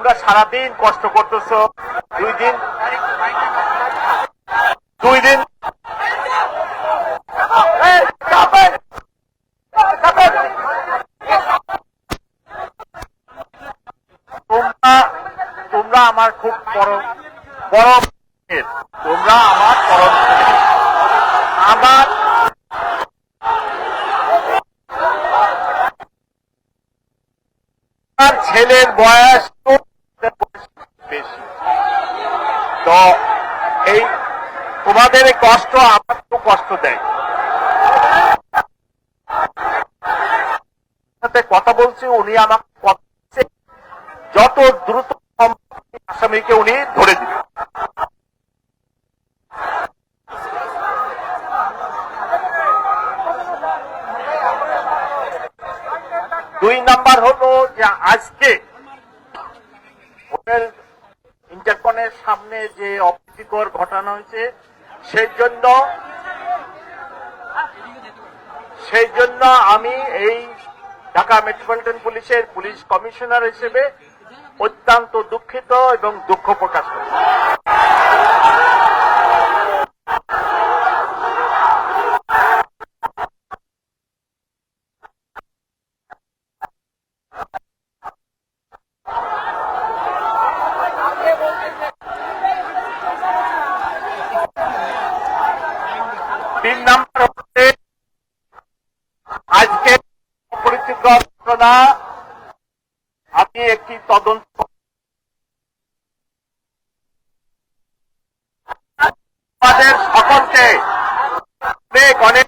তোমরা সারাদিন কষ্ট করতেছ, দুই দিন তোমরা আমার খুব বড় তোমরা আমার পরম আমার ছেলের বয়স বেশি, তো এই তোমাদের কষ্ট আমার তো কষ্ট দেয়। সাথে কথা বলছি, উনি আমাকে যত দ্রুত আসামিকে উনি ধরে দিবেন। দুই নাম্বার হলো যে আজকে হোটেল ইন্টারকনের সামনে যে অপ্রীতিকর ঘটনা হয়েছে, সেই জন্য আমি এই ঢাকা মেট্রোপলিটন পুলিশের পুলিশ কমিশনার হিসেবে অত্যন্ত দুঃখিত এবং দুঃখ প্রকাশ করি। তিন নাম্বার হচ্ছে আজকে অপ্রীতিকর ঘটনা, আমি একটি তদন্ত সকলকে অনেক